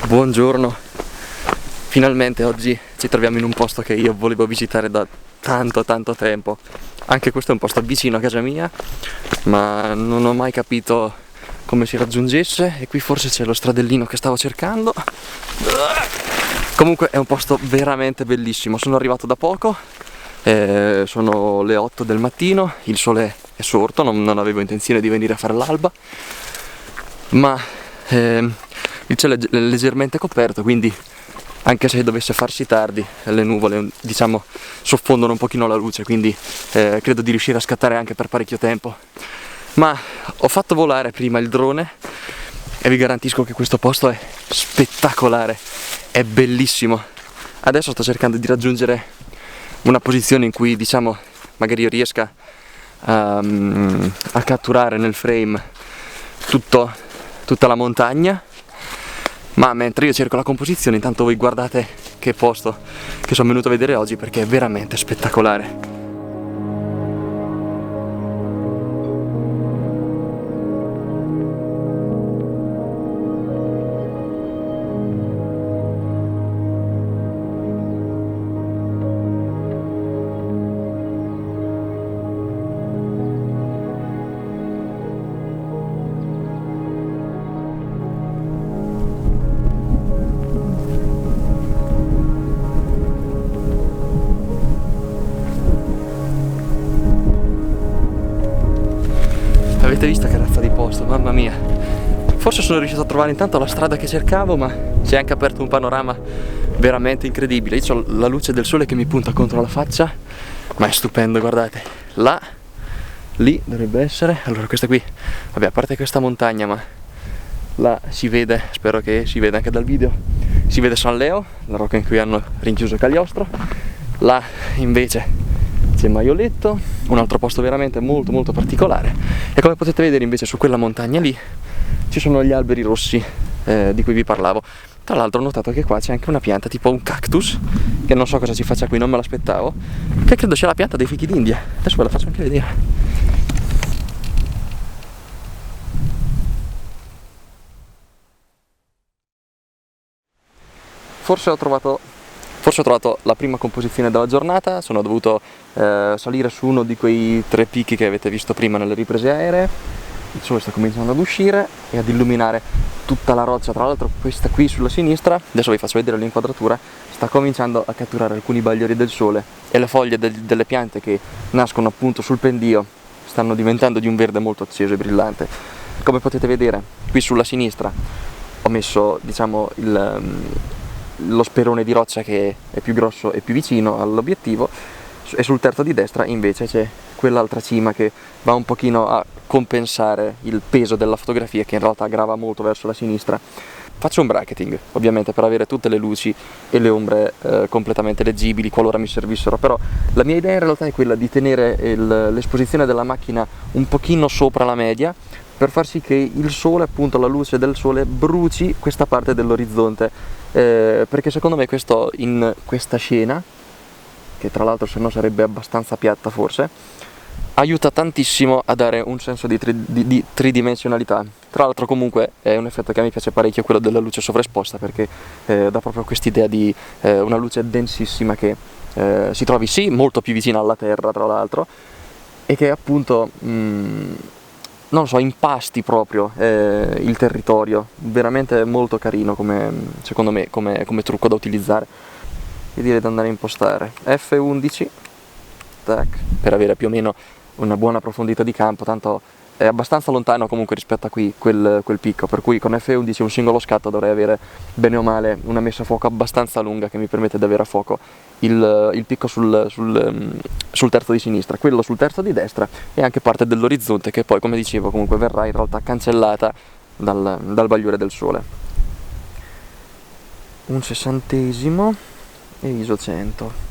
Buongiorno, finalmente oggi ci troviamo in un posto che io volevo visitare da tanto tempo. Anche questo è un posto vicino a casa mia, ma non ho mai capito come si raggiungesse, e qui forse c'è lo stradellino che stavo cercando. Comunque è un posto veramente bellissimo. Sono arrivato da poco, sono le 8 del mattino, il sole è sorto, non avevo intenzione di venire a fare l'alba, ma il cielo è leggermente coperto, quindi anche se dovesse farsi tardi le nuvole, diciamo, soffondono un pochino la luce, quindi credo di riuscire a scattare anche per parecchio tempo. Ma ho fatto volare prima il drone e vi garantisco che questo posto è spettacolare, è bellissimo. Adesso sto cercando di raggiungere una posizione in cui, diciamo, magari io riesca a catturare nel frame tutta la montagna. Ma mentre io cerco la composizione, intanto voi guardate che posto che sono venuto a vedere oggi, perché è veramente spettacolare. Avete visto che razza di posto, mamma mia. Forse sono riuscito a trovare intanto la strada che cercavo, ma si è anche aperto un panorama veramente incredibile. Io ho la luce del sole che mi punta contro la faccia, ma è stupendo, guardate. Là, lì dovrebbe essere, allora questa qui, vabbè, a parte questa montagna, ma là si vede, spero che si veda anche dal video, si vede San Leo, la rocca in cui hanno rinchiuso Cagliostro. Là invece c'è Maioletto, un altro posto veramente molto particolare, e come potete vedere invece su quella montagna lì ci sono gli alberi rossi di cui vi parlavo. Tra l'altro ho notato che qua c'è anche una pianta tipo un cactus, che non so cosa ci faccia qui, non me l'aspettavo, che credo sia la pianta dei fichi d'India. Adesso ve la faccio anche vedere. Forse ho trovato la prima composizione della giornata. Sono dovuto salire su uno di quei 3 picchi che avete visto prima nelle riprese aeree. Il sole sta cominciando ad uscire e ad illuminare tutta la roccia. Tra l'altro questa qui sulla sinistra, adesso vi faccio vedere l'inquadratura, sta cominciando a catturare alcuni bagliori del sole, e le foglie delle piante che nascono appunto sul pendio stanno diventando di un verde molto acceso e brillante. Come potete vedere qui sulla sinistra ho messo, diciamo, lo sperone di roccia che è più grosso e più vicino all'obiettivo, e sul terzo di destra invece c'è quell'altra cima che va un pochino a compensare il peso della fotografia, che in realtà grava molto verso la sinistra. Faccio un bracketing ovviamente per avere tutte le luci e le ombre completamente leggibili qualora mi servissero, però la mia idea in realtà è quella di tenere l'esposizione della macchina un pochino sopra la media, per far sì che il sole, appunto la luce del sole, bruci questa parte dell'orizzonte, perché secondo me questo, in questa scena, che tra l'altro se no sarebbe abbastanza piatta forse, aiuta tantissimo a dare un senso di tridimensionalità. Tra l'altro comunque è un effetto che a me piace parecchio, quello della luce sovraesposta, perché dà proprio quest'idea di una luce densissima che si trovi sì molto più vicina alla terra, tra l'altro, e che appunto non lo so, impasti proprio il territorio. Veramente molto carino secondo me come trucco da utilizzare. Io direi di andare a impostare F11 tac, per avere più o meno una buona profondità di campo, tanto è abbastanza lontano comunque rispetto a qui quel picco, per cui con F11 un singolo scatto dovrei avere bene o male una messa a fuoco abbastanza lunga che mi permette di avere a fuoco il picco sul terzo di sinistra, quello sul terzo di destra, e anche parte dell'orizzonte che poi, come dicevo, comunque verrà in realtà cancellata dal bagliore del sole. Un 60° e ISO 100.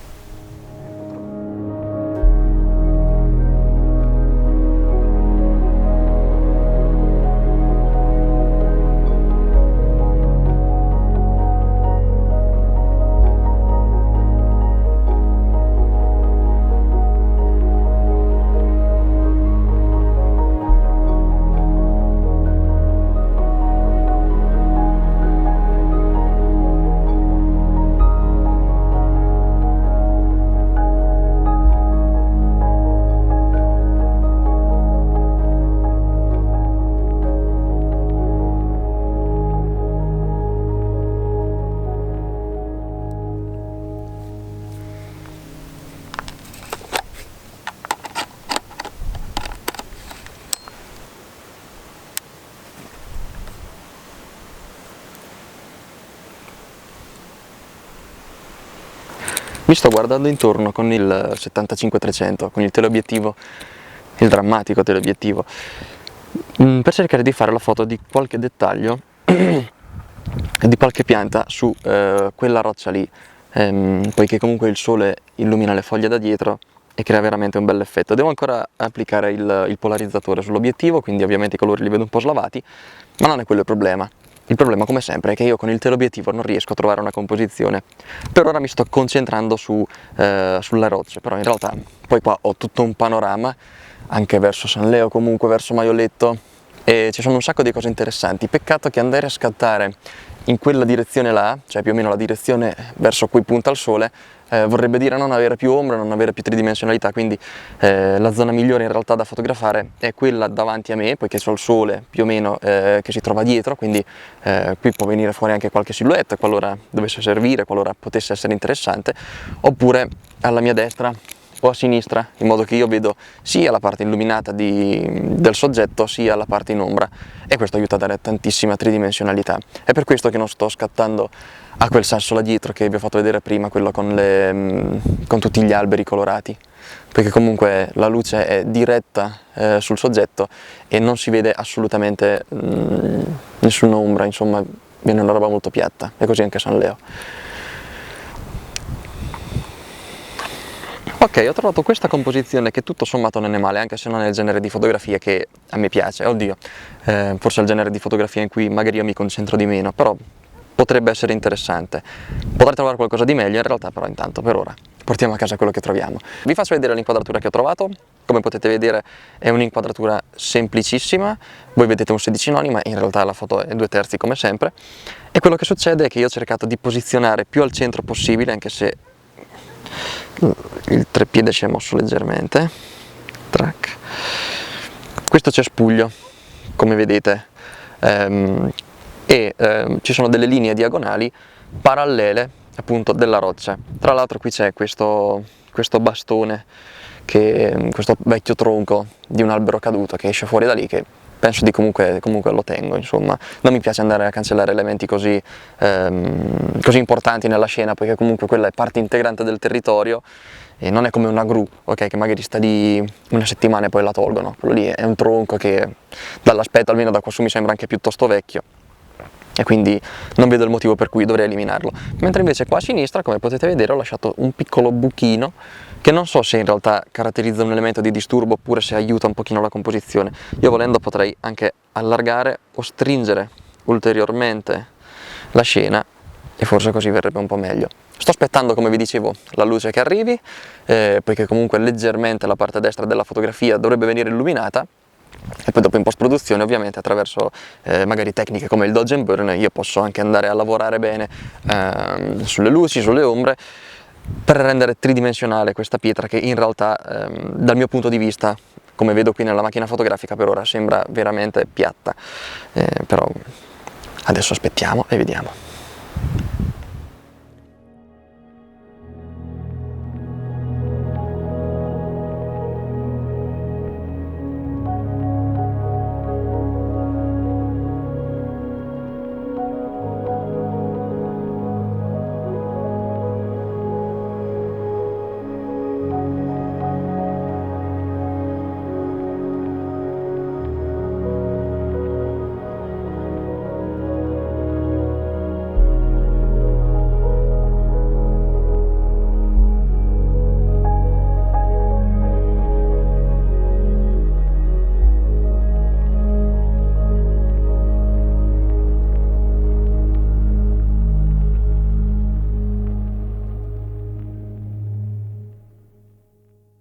Mi sto guardando intorno con il 75-300, con il teleobiettivo, il drammatico teleobiettivo, per cercare di fare la foto di qualche dettaglio di qualche pianta su quella roccia lì, poiché comunque il sole illumina le foglie da dietro e crea veramente un bel effetto. Devo ancora applicare il polarizzatore sull'obiettivo, quindi ovviamente i colori li vedo un po' slavati, ma non è quello il problema. Il problema, come sempre, è che io con il teleobiettivo non riesco a trovare una composizione. Per ora mi sto concentrando sulle rocce, però in realtà poi qua ho tutto un panorama, anche verso San Leo, comunque verso Maioletto, e ci sono un sacco di cose interessanti. Peccato che andare a scattare in quella direzione là, cioè più o meno la direzione verso cui punta il sole, vorrebbe dire non avere più ombra, non avere più tridimensionalità, quindi la zona migliore in realtà da fotografare è quella davanti a me, poiché c'ho il sole più o meno che si trova dietro, quindi qui può venire fuori anche qualche silhouette qualora dovesse servire, qualora potesse essere interessante, oppure alla mia destra o a sinistra, in modo che io vedo sia la parte illuminata del soggetto sia la parte in ombra, e questo aiuta a dare tantissima tridimensionalità. È per questo che non sto scattando a quel sasso là dietro che vi ho fatto vedere prima, quello con tutti gli alberi colorati, perché comunque la luce è diretta sul soggetto e non si vede assolutamente nessuna ombra, insomma viene una roba molto piatta, e così anche San Leo. Ok, ho trovato questa composizione che tutto sommato non è male, anche se non è il genere di fotografia che a me piace. Oddio, forse è il genere di fotografia in cui magari io mi concentro di meno, però potrebbe essere interessante. Potrei trovare qualcosa di meglio in realtà, però intanto per ora portiamo a casa quello che troviamo. Vi faccio vedere l'inquadratura che ho trovato. Come potete vedere è un'inquadratura semplicissima, voi vedete un 16 noni, ma in realtà la foto è 2/3 come sempre, e quello che succede è che io ho cercato di posizionare più al centro possibile, anche se il treppiede si è mosso leggermente. Track. Questo cespuglio, come vedete, ci sono delle linee diagonali parallele appunto della roccia. Tra l'altro qui c'è questo bastone, questo vecchio tronco di un albero caduto che esce fuori da lì, che penso di comunque lo tengo, insomma. Non mi piace andare a cancellare elementi così importanti nella scena, perché comunque quella è parte integrante del territorio e non è come una gru, ok, che magari sta lì una settimana e poi la tolgono. Quello lì è un tronco che dall'aspetto, almeno da quassù, mi sembra anche piuttosto vecchio, e quindi non vedo il motivo per cui dovrei eliminarlo. Mentre invece qua a sinistra, come potete vedere, ho lasciato un piccolo buchino che non so se in realtà caratterizza un elemento di disturbo oppure se aiuta un pochino la composizione. Io volendo potrei anche allargare o stringere ulteriormente la scena e forse così verrebbe un po' meglio. Sto aspettando, come vi dicevo, la luce che arrivi, poiché comunque leggermente la parte destra della fotografia dovrebbe venire illuminata, e poi dopo in post-produzione ovviamente attraverso magari tecniche come il dodge and burn io posso anche andare a lavorare bene sulle luci, sulle ombre, per rendere tridimensionale questa pietra che in realtà dal mio punto di vista, come vedo qui nella macchina fotografica, per ora sembra veramente piatta, però adesso aspettiamo e vediamo.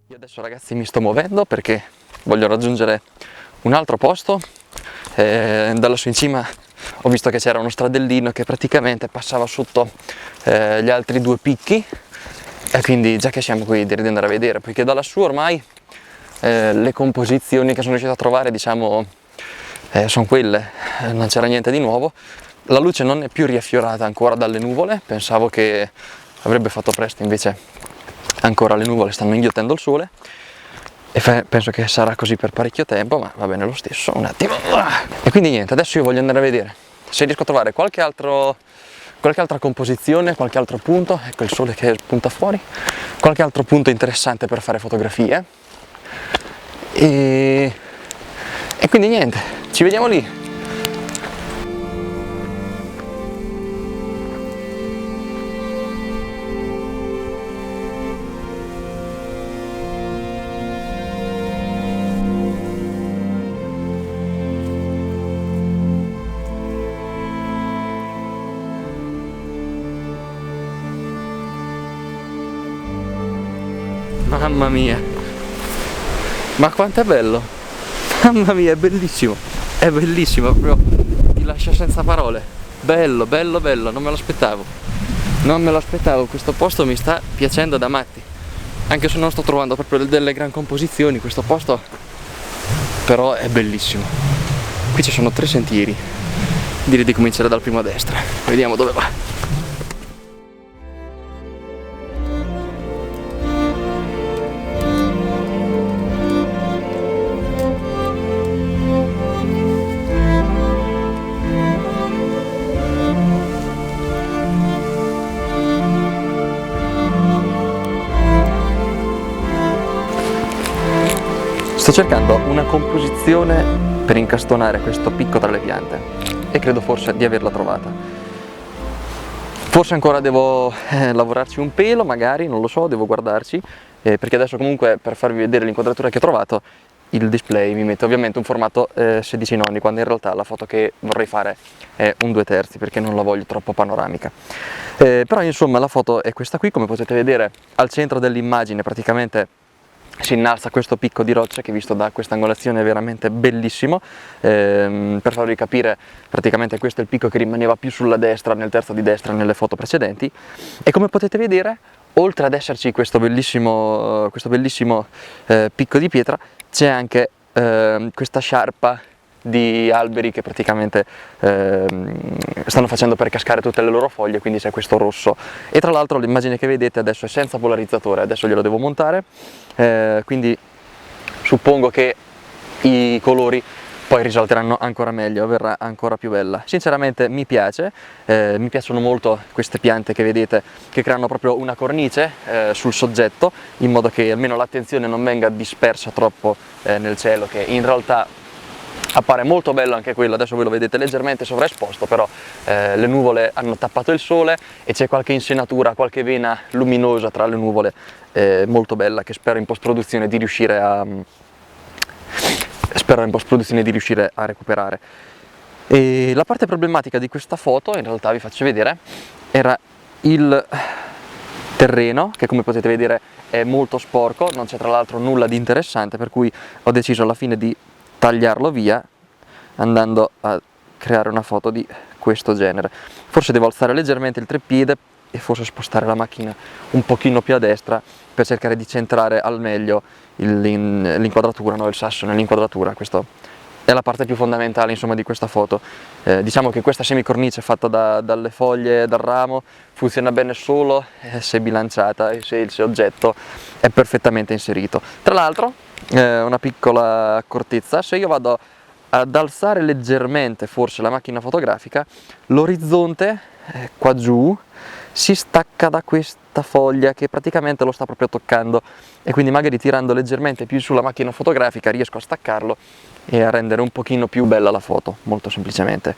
Io adesso, ragazzi, mi sto muovendo perché voglio raggiungere un altro posto. Da lassù in cima ho visto che c'era uno stradellino che praticamente passava sotto gli altri due picchi, e quindi già che siamo qui direi di andare a vedere, poiché da lassù ormai le composizioni che sono riuscito a trovare, diciamo, sono quelle, non c'era niente di nuovo. La luce non è più riaffiorata ancora dalle nuvole, pensavo che avrebbe fatto presto, invece ancora le nuvole stanno inghiottendo il sole e penso che sarà così per parecchio tempo, ma va bene lo stesso. Un attimo. E quindi niente, adesso io voglio andare a vedere se riesco a trovare qualche altro qualche altra composizione, qualche altro punto, ecco il sole che spunta fuori, qualche altro punto interessante per fare fotografie e quindi niente, ci vediamo lì. Mamma mia, ma quanto è bello, mamma mia, è bellissimo, proprio ti lascia senza parole, bello, bello, bello, non me lo aspettavo, questo posto mi sta piacendo da matti, anche se non sto trovando proprio delle gran composizioni, questo posto però è bellissimo. Qui ci sono 3 sentieri, direi di cominciare dal primo a destra, vediamo dove va. Sto cercando una composizione per incastonare questo picco tra le piante e credo forse di averla trovata. Forse ancora devo lavorarci un pelo, magari, non lo so, devo guardarci, perché adesso comunque per farvi vedere l'inquadratura che ho trovato il display mi mette ovviamente un formato 16 noni, quando in realtà la foto che vorrei fare è un 2/3 perché non la voglio troppo panoramica. Però insomma la foto è questa qui, come potete vedere al centro dell'immagine praticamente si innalza questo picco di roccia che visto da questa angolazione è veramente bellissimo. Per farvi capire, praticamente questo è il picco che rimaneva più sulla destra, nel terzo di destra nelle foto precedenti, e come potete vedere, oltre ad esserci questo bellissimo picco di pietra, c'è anche questa sciarpa di alberi che praticamente stanno facendo per cascare tutte le loro foglie, quindi c'è questo rosso. E tra l'altro l'immagine che vedete adesso è senza polarizzatore, adesso glielo devo montare, quindi suppongo che i colori poi risalteranno ancora meglio, verrà ancora più bella. Sinceramente mi piacciono molto queste piante che vedete, che creano proprio una cornice sul soggetto, in modo che almeno l'attenzione non venga dispersa troppo nel cielo, che in realtà appare molto bello anche quello. Adesso voi lo vedete leggermente sovraesposto, però le nuvole hanno tappato il sole e c'è qualche insenatura, qualche vena luminosa tra le nuvole molto bella, che spero in post-produzione di riuscire a recuperare. E la parte problematica di questa foto, in realtà vi faccio vedere, era il terreno, che come potete vedere è molto sporco, non c'è tra l'altro nulla di interessante, per cui ho deciso alla fine di tagliarlo via andando a creare una foto di questo genere. Forse devo alzare leggermente il treppiede e forse spostare la macchina un pochino più a destra per cercare di centrare al meglio l'inquadratura, no? Il sasso nell'inquadratura. Questa è la parte più fondamentale insomma di questa foto. Diciamo che questa semicornice fatta dalle foglie, dal ramo, funziona bene solo se bilanciata e se il soggetto è perfettamente inserito. Tra l'altro una piccola accortezza: se io vado ad alzare leggermente forse la macchina fotografica, l'orizzonte qua giù si stacca da questa foglia che praticamente lo sta proprio toccando, e quindi magari tirando leggermente più sulla macchina fotografica riesco a staccarlo e a rendere un pochino più bella la foto, molto semplicemente.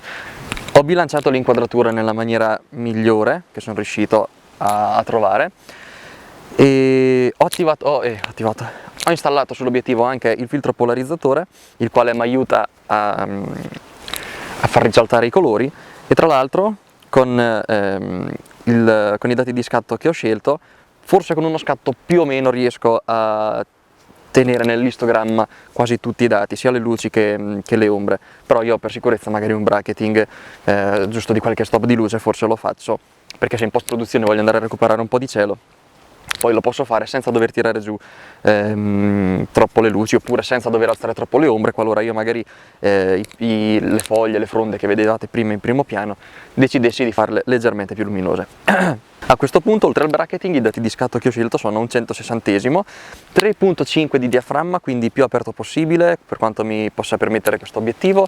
Ho bilanciato l'inquadratura nella maniera migliore che sono riuscito a trovare e ho installato sull'obiettivo anche il filtro polarizzatore, il quale mi aiuta a far risaltare i colori, e tra l'altro con i dati di scatto che ho scelto, forse con uno scatto più o meno riesco a tenere nell'istogramma quasi tutti i dati, sia le luci che le ombre, però io per sicurezza magari un bracketing giusto di qualche stop di luce forse lo faccio, perché se in post produzione voglio andare a recuperare un po' di cielo poi lo posso fare senza dover tirare giù troppo le luci, oppure senza dover alzare troppo le ombre, qualora io magari le foglie, le fronde che vedevate prima in primo piano decidessi di farle leggermente più luminose. A questo punto, oltre al bracketing, i dati di scatto che ho scelto sono un 160esimo, 3.5 di diaframma, quindi più aperto possibile per quanto mi possa permettere questo obiettivo,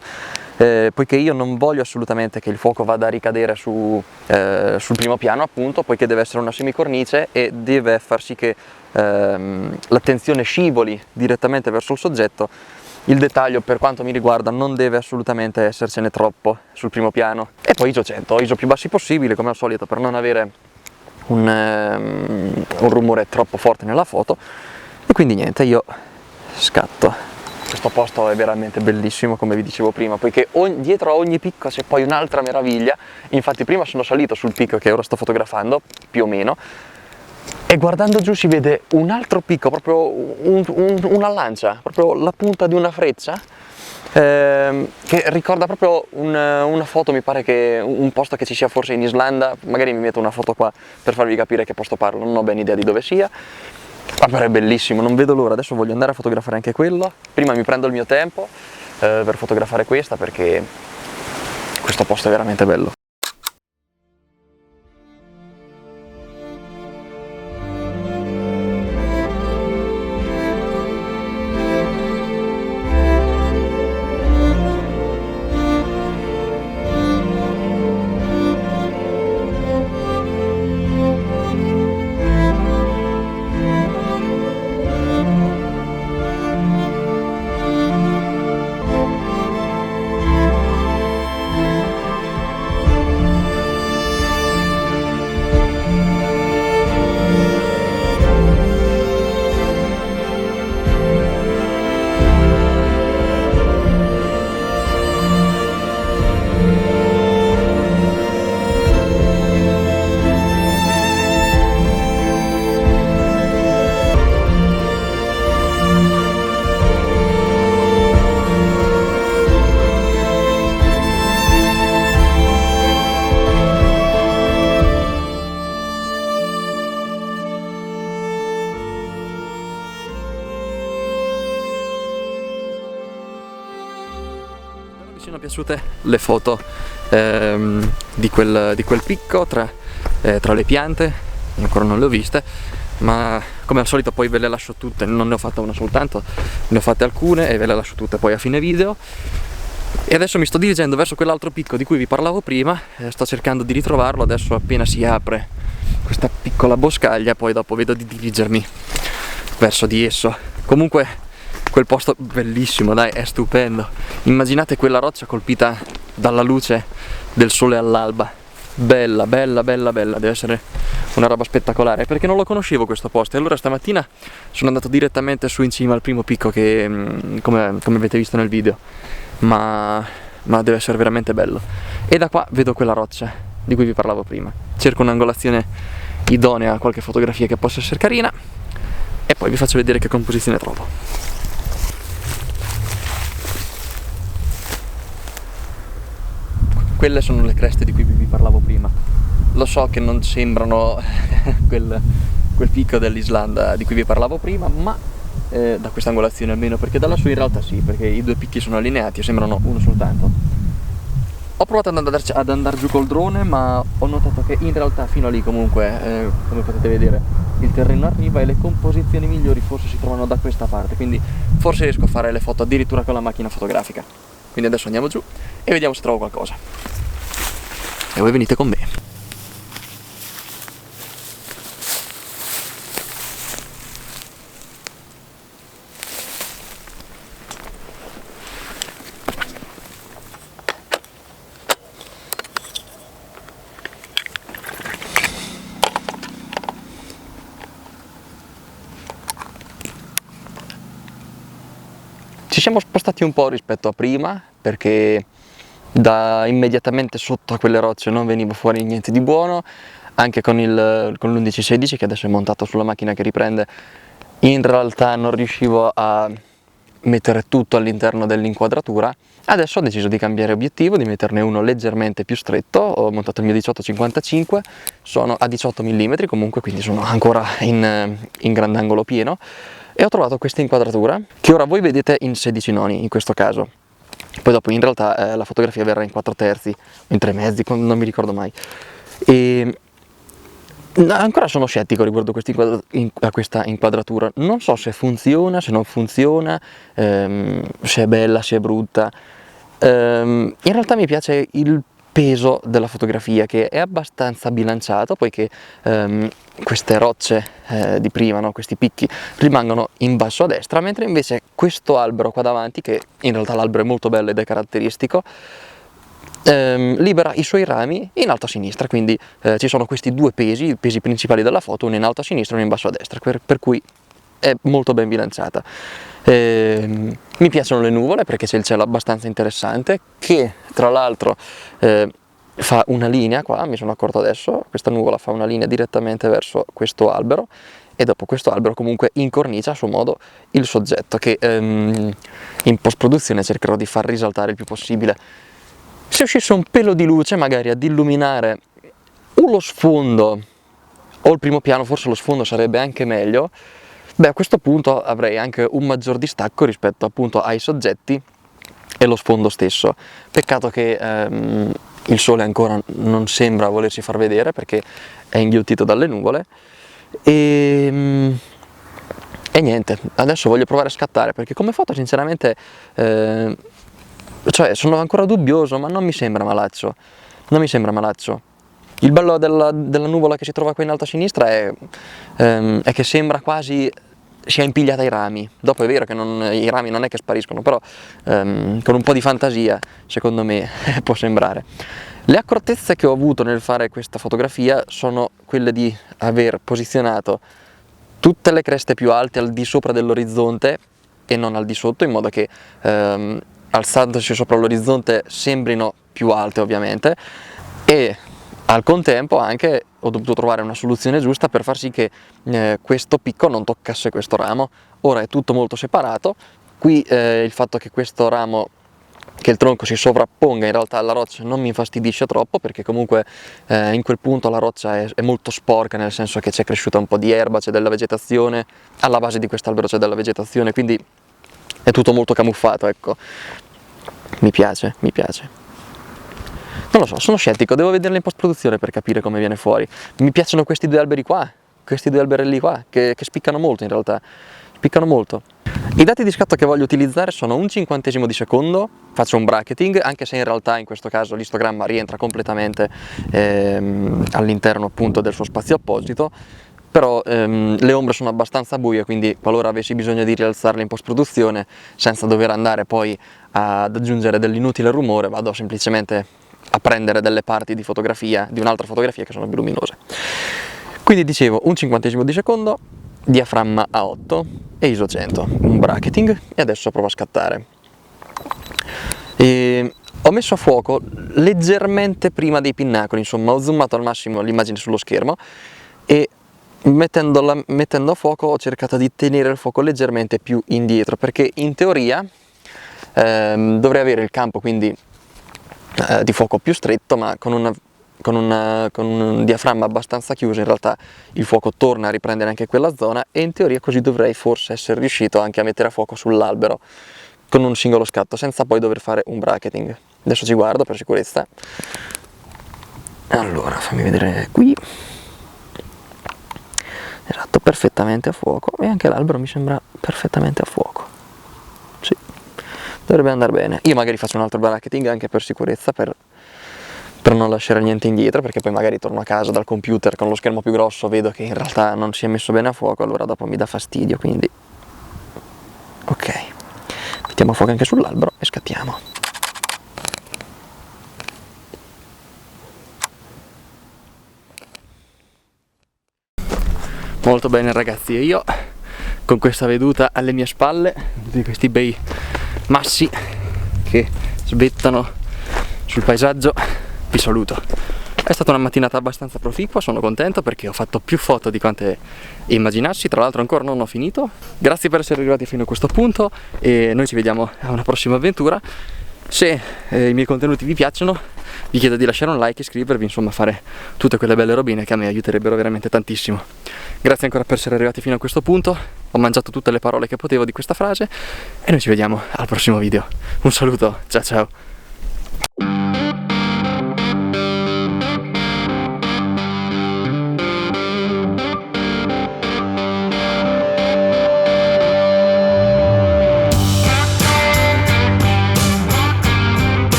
poiché io non voglio assolutamente che il fuoco vada a ricadere sul primo piano, appunto, poiché deve essere una semicornice e deve far sì che l'attenzione scivoli direttamente verso il soggetto. Il dettaglio, per quanto mi riguarda, non deve assolutamente essercene troppo sul primo piano. E poi ISO 100, ISO più bassi possibile, come al solito, per non avere un rumore troppo forte nella foto. E quindi niente, io scatto. Questo posto è veramente bellissimo, come vi dicevo prima, poiché dietro a ogni picco c'è poi un'altra meraviglia. Infatti prima sono salito sul picco che ora sto fotografando, più o meno, e guardando giù si vede un altro picco, proprio una lancia, proprio la punta di una freccia, che ricorda proprio una foto, mi pare che un posto che ci sia forse in Islanda. Magari mi metto una foto qua per farvi capire che posto parlo, non ho ben idea di dove sia, ma però è bellissimo, non vedo l'ora. Adesso voglio andare a fotografare anche quello. Prima mi prendo il mio tempo per fotografare questa, perché questo posto è veramente bello. Mi sono piaciute le foto di quel picco tra le piante. Io ancora non le ho viste, ma come al solito poi ve le lascio tutte. Non ne ho fatta una soltanto, ne ho fatte alcune e ve le lascio tutte poi a fine video. E adesso mi sto dirigendo verso quell'altro picco di cui vi parlavo prima, sto cercando di ritrovarlo. Adesso appena si apre questa piccola boscaglia, poi dopo vedo di dirigermi verso di esso. Comunque quel posto bellissimo, dai, è stupendo. Immaginate quella roccia colpita dalla luce del sole all'alba. Bella, bella, bella, bella, deve essere una roba spettacolare, perché non lo conoscevo questo posto. E allora stamattina sono andato direttamente su in cima al primo picco che, come avete visto nel video, ma deve essere veramente bello. E da qua vedo quella roccia di cui vi parlavo prima. Cerco un'angolazione idonea a qualche fotografia che possa essere carina e poi vi faccio vedere che composizione trovo. Quelle sono le creste di cui vi parlavo prima. Lo so che non sembrano quel picco dell'Islanda di cui vi parlavo prima, ma da questa angolazione almeno, perché da lassù in realtà sì, perché i due picchi sono allineati e sembrano uno soltanto. Ho provato ad andare giù col drone, ma ho notato che in realtà fino a lì comunque, come potete vedere, il terreno arriva e le composizioni migliori forse si trovano da questa parte, quindi forse riesco a fare le foto addirittura con la macchina fotografica. Quindi adesso andiamo giù e vediamo se trovo qualcosa. E voi venite con me. Ci siamo spostati un po' rispetto a prima, perché da immediatamente sotto a quelle rocce non veniva fuori niente di buono. Anche con l'1116, che adesso è montato sulla macchina che riprende, in realtà non riuscivo a mettere tutto all'interno dell'inquadratura. Adesso ho deciso di cambiare obiettivo, di metterne uno leggermente più stretto. Ho montato il mio 18-55, sono a 18 mm comunque, quindi sono ancora in grandangolo pieno. E ho trovato questa inquadratura che ora voi vedete in 16 noni in questo caso. Poi dopo in realtà la fotografia verrà in 4 terzi o in 3 mezzi, non mi ricordo mai. E Ancora sono scettico riguardo a questa inquadratura, non so se funziona, se non funziona, se è bella, se è brutta. In realtà mi piace il peso della fotografia, che è abbastanza bilanciato, poiché queste rocce di prima, no, questi picchi, rimangono in basso a destra, mentre invece questo albero qua davanti, che in realtà l'albero è molto bello ed è caratteristico, libera i suoi rami in alto a sinistra, quindi ci sono questi due pesi, i pesi principali della foto, uno in alto a sinistra e uno in basso a destra, per cui è molto ben bilanciata. Mi piacciono le nuvole perché c'è il cielo abbastanza interessante, che tra l'altro fa una linea qua, mi sono accorto adesso, questa nuvola fa una linea direttamente verso questo albero, e dopo questo albero comunque incornicia a suo modo il soggetto, che in post-produzione cercherò di far risaltare il più possibile. Se uscisse un pelo di luce magari ad illuminare o lo sfondo o il primo piano, forse lo sfondo sarebbe anche meglio, beh, a questo punto avrei anche un maggior distacco rispetto appunto ai soggetti e lo sfondo stesso. Peccato che il sole ancora non sembra volersi far vedere perché è inghiottito dalle nuvole, e niente, adesso voglio provare a scattare, perché come foto sinceramente cioè sono ancora dubbioso, ma non mi sembra malaccio, non mi sembra malaccio. Il bello della nuvola che si trova qui in alto a sinistra è che sembra quasi sia impigliata ai rami. Dopo è vero che i rami non è che spariscono, però con un po' di fantasia secondo me può sembrare. Le accortezze che ho avuto nel fare questa fotografia sono quelle di aver posizionato tutte le creste più alte al di sopra dell'orizzonte e non al di sotto, in modo che alzandosi sopra l'orizzonte sembrino più alte ovviamente, e al contempo anche ho dovuto trovare una soluzione giusta per far sì che questo picco non toccasse questo ramo. Ora è tutto molto separato, qui il fatto che questo ramo, che il tronco si sovrapponga in realtà alla roccia, non mi infastidisce troppo, perché comunque in quel punto la roccia è molto sporca, nel senso che c'è cresciuta un po' di erba, c'è della vegetazione, alla base di quest'albero c'è della vegetazione, quindi è tutto molto camuffato, ecco. Mi piace, mi piace. Non lo so, sono scettico, devo vederle in post-produzione per capire come viene fuori. Mi piacciono questi due alberi qua, questi due alberelli qua, che spiccano molto in realtà, spiccano molto. I dati di scatto che voglio utilizzare sono 1/50 di secondo, faccio un bracketing, anche se in realtà in questo caso l'istogramma rientra completamente all'interno appunto del suo spazio apposito, però le ombre sono abbastanza buie, quindi qualora avessi bisogno di rialzarle in post-produzione, senza dover andare poi ad aggiungere dell'inutile rumore, vado semplicemente a prendere delle parti di fotografia, di un'altra fotografia, che sono più luminose. Quindi dicevo, 1/50 di secondo, diaframma a 8 e ISO 100, un bracketing, e adesso provo a scattare. Ho messo a fuoco leggermente prima dei pinnacoli, insomma ho zoomato al massimo l'immagine sullo schermo, e mettendo a fuoco ho cercato di tenere il fuoco leggermente più indietro, perché in teoria dovrei avere il campo quindi di fuoco più stretto, ma con un diaframma abbastanza chiuso in realtà il fuoco torna a riprendere anche quella zona, e in teoria così dovrei forse essere riuscito anche a mettere a fuoco sull'albero con un singolo scatto, senza poi dover fare un bracketing. Adesso ci guardo per sicurezza. Allora, fammi vedere qui. Esatto, perfettamente a fuoco, e anche l'albero mi sembra perfettamente a fuoco. Sì, dovrebbe andare bene. Io magari faccio un altro bracketing anche per sicurezza, per non lasciare niente indietro, perché poi magari torno a casa dal computer con lo schermo più grosso, vedo che in realtà non si è messo bene a fuoco, allora dopo mi dà fastidio, quindi ok, mettiamo a fuoco anche sull'albero e scattiamo. Molto bene ragazzi, e io con questa veduta alle mie spalle, di questi bei massi che svettano sul paesaggio, vi saluto. È stata una mattinata abbastanza proficua, sono contento perché ho fatto più foto di quante immaginassi, tra l'altro ancora non ho finito. Grazie per essere arrivati fino a questo punto e noi ci vediamo a una prossima avventura. Se i miei contenuti vi piacciono, vi chiedo di lasciare un like, iscrivervi, insomma fare tutte quelle belle robine che a me aiuterebbero veramente tantissimo. Grazie ancora per essere arrivati fino a questo punto, ho mangiato tutte le parole che potevo di questa frase e noi ci vediamo al prossimo video. Un saluto, ciao ciao!